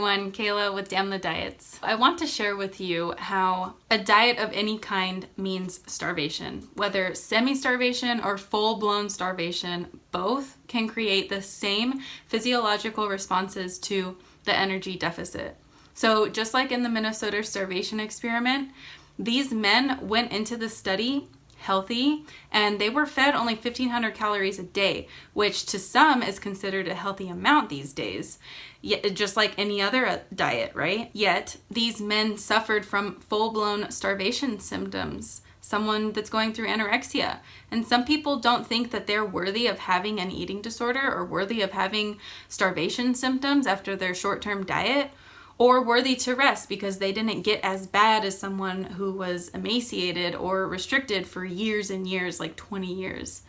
everyone, Kayla with Damn the Diets. I want to share with you how a diet of any kind means starvation. Whether semi-starvation or full-blown starvation, both can create the same physiological responses to the energy deficit. So just like in the Minnesota starvation experiment, these men went into the study healthy and they were fed only 1,500 calories a day, which to some is considered a healthy amount these days, just like any other diet, right? Yet these men suffered from full-blown starvation symptoms, someone that's going through anorexia. And some people don't think that they're worthy of having an eating disorder or worthy of having starvation symptoms after their short-term diet, or worthy to rest because they didn't get as bad as someone who was emaciated or restricted for years and years, like 20 years.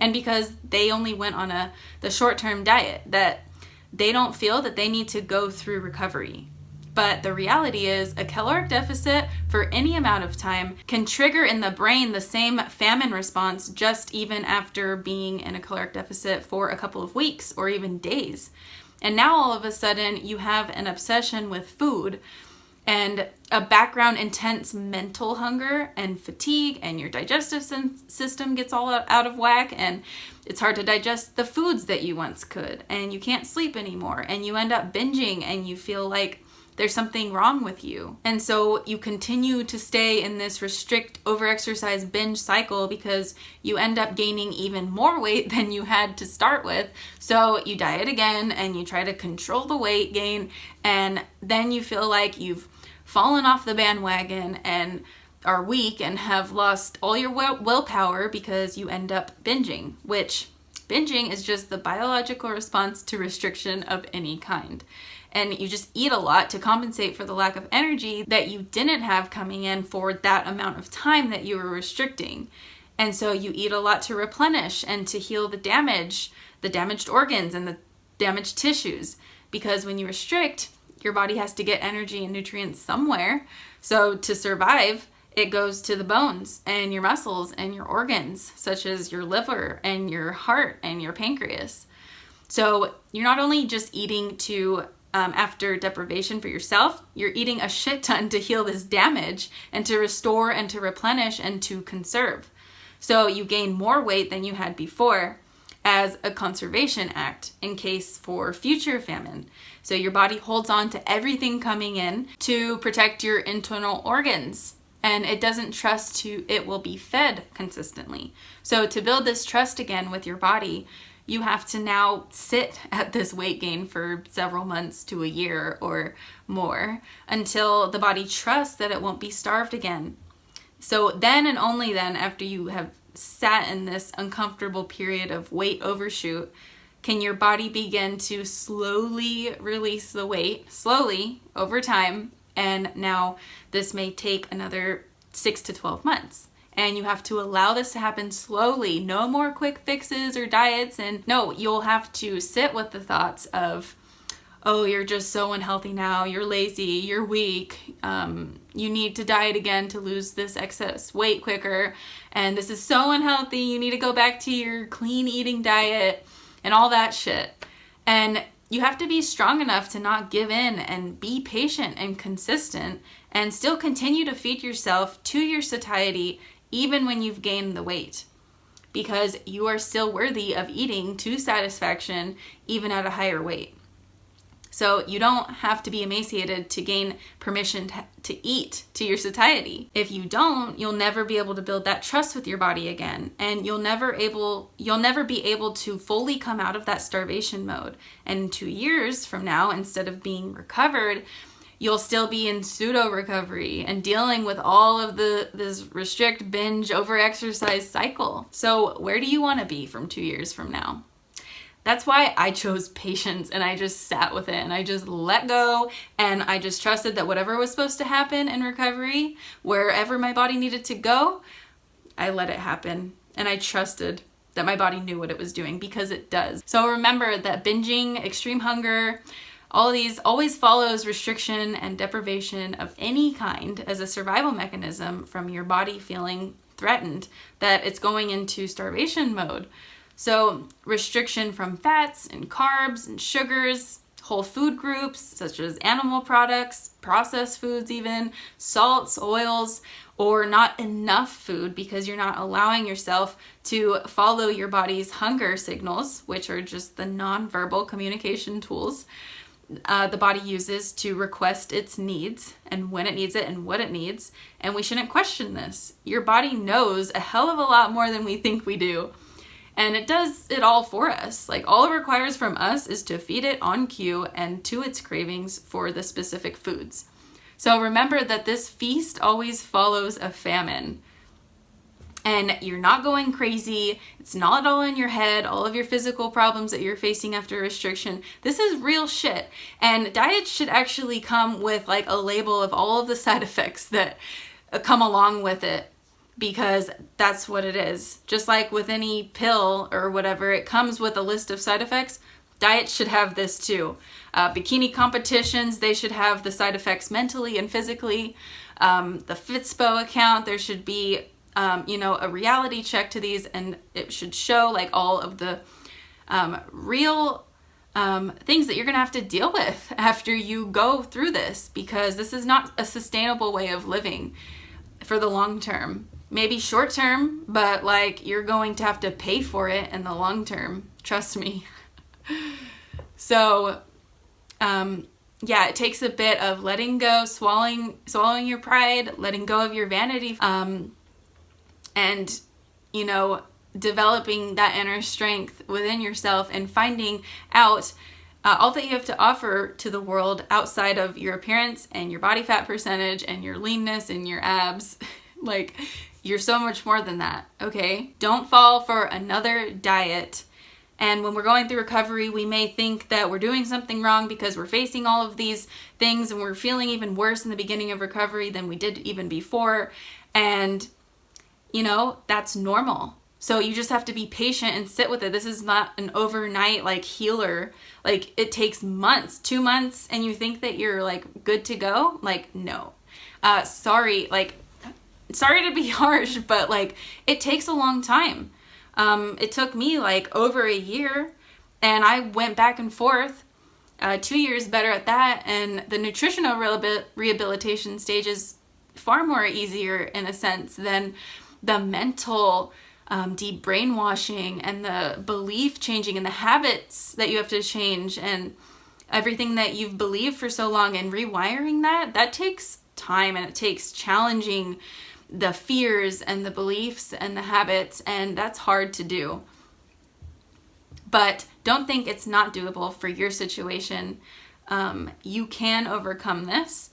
And because they only went on the short-term diet, that they don't feel that they need to go through recovery. But the reality is a caloric deficit for any amount of time can trigger in the brain the same famine response just even after being in a caloric deficit for a couple of weeks or even days. And now all of a sudden you have an obsession with food and a background intense mental hunger and fatigue, and your digestive system gets all out of whack, and it's hard to digest the foods that you once could, and you can't sleep anymore, and you end up binging and you feel like there's something wrong with you. And so you continue to stay in this restrict, overexercise, binge cycle because you end up gaining even more weight than you had to start with. So you diet again and you try to control the weight gain, and then you feel like you've fallen off the bandwagon and are weak and have lost all your willpower because you end up binging, which binging is just the biological response to restriction of any kind. And you just eat a lot to compensate for the lack of energy that you didn't have coming in for that amount of time that you were restricting. And so you eat a lot to replenish and to heal the damaged organs and the damaged tissues. Because when you restrict, your body has to get energy and nutrients somewhere. So to survive, it goes to the bones and your muscles and your organs, such as your liver and your heart and your pancreas. So you're not only just eating to after deprivation for yourself, you're eating a shit ton to heal this damage and to restore and to replenish and to conserve. So you gain more weight than you had before as a conservation act in case for future famine. So your body holds on to everything coming in to protect your internal organs, and it doesn't trust it will be fed consistently. So to build this trust again with your body, you have to now sit at this weight gain for several months to a year or more until the body trusts that it won't be starved again. So then and only then, after you have sat in this uncomfortable period of weight overshoot, can your body begin to slowly release the weight, slowly over time. And now this may take another 6 to 12 months. And you have to allow this to happen slowly. No more quick fixes or diets. And no, you'll have to sit with the thoughts of, oh, you're just so unhealthy now. You're lazy. You're weak. You need to diet again to lose this excess weight quicker. And this is so unhealthy. You need to go back to your clean eating diet and all that shit. And you have to be strong enough to not give in and be patient and consistent and still continue to feed yourself to your satiety even when you've gained the weight, because you are still worthy of eating to satisfaction even at a higher weight. So you don't have to be emaciated to gain permission to eat to your satiety. If you don't, you'll never be able to build that trust with your body again, and you'll never be able to fully come out of that starvation mode. And 2 years from now, instead of being recovered, you'll still be in pseudo recovery and dealing with all of this restrict, binge, overexercise cycle. So where do you want to be from 2 years from now? That's why I chose patience, and I just sat with it and I just let go, and I just trusted that whatever was supposed to happen in recovery, wherever my body needed to go, I let it happen. And I trusted that my body knew what it was doing, because it does. So remember that binging, extreme hunger, all of these always follows restriction and deprivation of any kind as a survival mechanism from your body feeling threatened, that it's going into starvation mode. So restriction from fats and carbs and sugars, whole food groups such as animal products, processed foods even, salts, oils, or not enough food because you're not allowing yourself to follow your body's hunger signals, which are just the nonverbal communication tools the body uses to request its needs and when it needs it and what it needs. And we shouldn't question this. Your body knows a hell of a lot more than we think we do. And it does it all for us. Like, all it requires from us is to feed it on cue and to its cravings for the specific foods. So remember that this feast always follows a famine. And you're not going crazy. It's not all in your head, all of your physical problems that you're facing after restriction. This is real shit. And diets should actually come with like a label of all of the side effects that come along with it, because that's what it is. Just like with any pill or whatever, it comes with a list of side effects. Diets should have this too. Bikini competitions, they should have the side effects mentally and physically. The Fitspo account, there should be a reality check to these, and it should show like all of the real things that you're gonna have to deal with after you go through this, because this is not a sustainable way of living for the long term. Maybe short term, but like, you're going to have to pay for it in the long term. Trust me. So, yeah, it takes a bit of letting go, swallowing your pride, letting go of your vanity, and, developing that inner strength within yourself and finding out all that you have to offer to the world outside of your appearance and your body fat percentage and your leanness and your abs. Like, you're so much more than that, okay? Don't fall for another diet. And when we're going through recovery, we may think that we're doing something wrong because we're facing all of these things and we're feeling even worse in the beginning of recovery than we did even before. And that's normal. So you just have to be patient and sit with it. This is not an overnight like healer. Like, it takes months, 2 months, and you think that you're like good to go. Like, no. Sorry to be harsh, but like, it takes a long time. It took me like over a year, and I went back and forth, 2 years better at that. And the nutritional rehabilitation stage is far more easier in a sense than the mental deep brainwashing and the belief changing and the habits that you have to change and everything that you've believed for so long, and rewiring that takes time, and it takes challenging the fears and the beliefs and the habits, and that's hard to do. But don't think it's not doable for your situation. You can overcome this.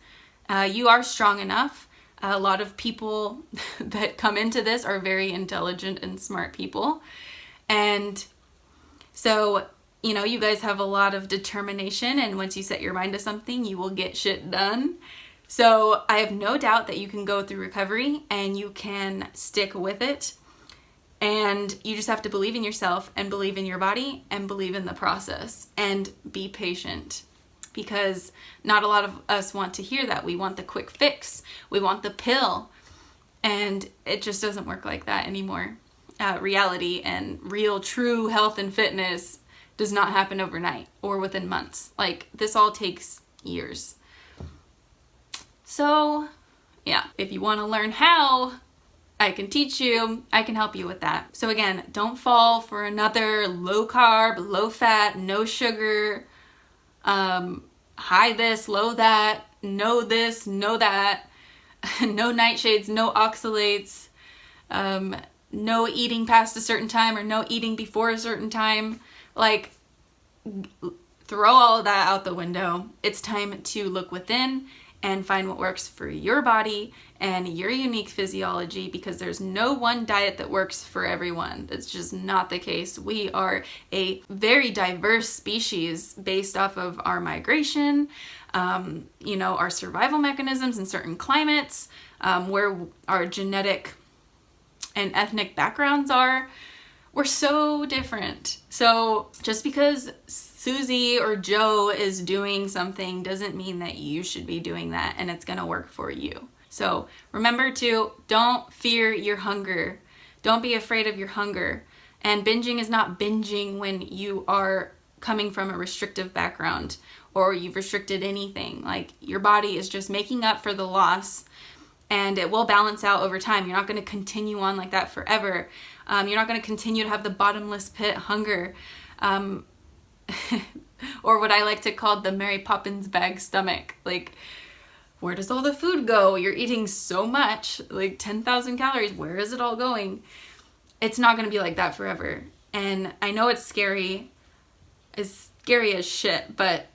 You are strong enough. A lot of people that come into this are very intelligent and smart people. And so, you guys have a lot of determination, and once you set your mind to something, you will get shit done. So I have no doubt that you can go through recovery and you can stick with it. And you just have to believe in yourself and believe in your body and believe in the process and be patient. Because not a lot of us want to hear that. We want the quick fix. We want the pill. And it just doesn't work like that anymore. Reality and real, true health and fitness does not happen overnight or within months. Like, this all takes years. So, yeah, if you want to learn how, I can teach you. I can help you with that. So again, don't fall for another low carb, low fat, no sugar, high this, low that, no this, no that, no nightshades, no oxalates, no eating past a certain time or no eating before a certain time. Like, throw all of that out the window. It's time to look within and find what works for your body and your unique physiology, because there's no one diet that works for everyone. That's just not the case. We are a very diverse species based off of our migration, our survival mechanisms in certain climates, where our genetic and ethnic backgrounds are. We're so different. So just because Susie or Joe is doing something doesn't mean that you should be doing that and it's gonna work for you. So remember to don't fear your hunger. Don't be afraid of your hunger. And binging is not binging when you are coming from a restrictive background or you've restricted anything. Like, your body is just making up for the loss, and it will balance out over time. You're not going to continue on like that forever. You're not going to continue to have the bottomless pit hunger, or what I like to call the Mary Poppins bag stomach. Like, where does all the food go? You're eating so much, like 10,000 calories. Where is it all going? It's not going to be like that forever. And I know it's scary as shit, but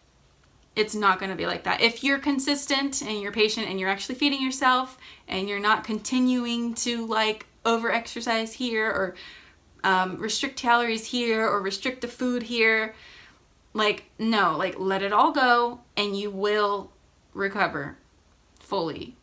it's not going to be like that. If you're consistent and you're patient and you're actually feeding yourself and you're not continuing to like over exercise here or restrict calories here or restrict the food here, like, no, like, let it all go and you will recover fully.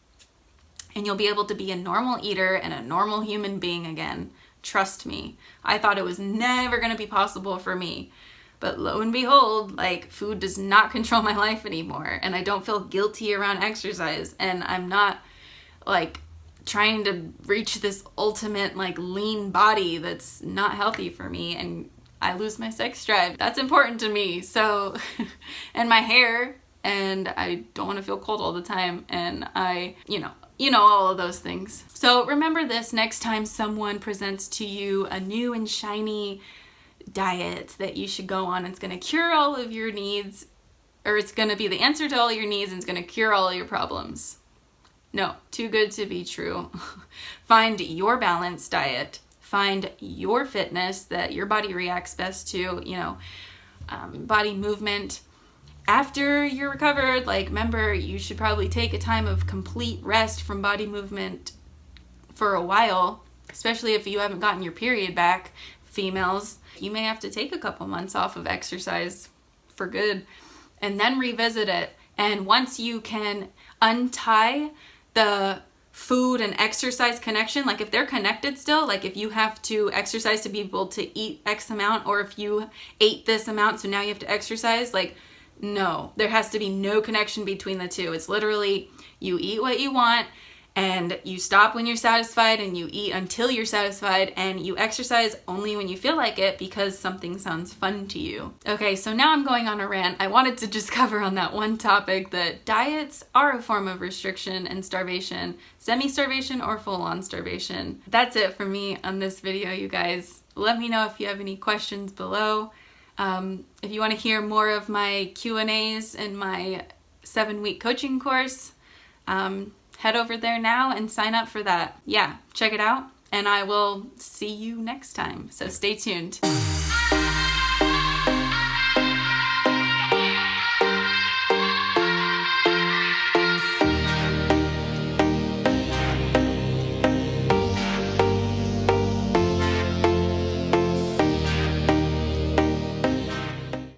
And you'll be able to be a normal eater and a normal human being again. Trust me. I thought it was never going to be possible for me. But lo and behold, like, food does not control my life anymore. And I don't feel guilty around exercise. And I'm not, like, trying to reach this ultimate, like, lean body that's not healthy for me. And I lose my sex drive. That's important to me. So, and my hair, and I don't want to feel cold all the time. And I, you know, all of those things. So remember this next time someone presents to you a new and shiny diet that you should go on. It's going to cure all of your needs, or it's going to be the answer to all your needs, and it's going to cure all your problems. No, too good to be true. Find your balanced diet. Find your fitness that your body reacts best to, body movement. After you're recovered, like, remember, you should probably take a time of complete rest from body movement for a while, especially if you haven't gotten your period back. Females, you may have to take a couple months off of exercise for good and then revisit it. And once you can untie the food and exercise connection, like, if they're connected still, like, if you have to exercise to be able to eat X amount, or if you ate this amount so now you have to exercise, like, no, there has to be no connection between the two. It's literally, you eat what you want and you stop when you're satisfied, and you eat until you're satisfied, and you exercise only when you feel like it because something sounds fun to you. Okay, so now I'm going on a rant. I wanted to just cover on that one topic that diets are a form of restriction and starvation, semi-starvation or full-on starvation. That's it for me on this video, you guys. Let me know if you have any questions below. If you want to hear more of my Q&As in my 7-week coaching course, head over there now and sign up for that. Yeah, check it out, and I will see you next time. So stay tuned.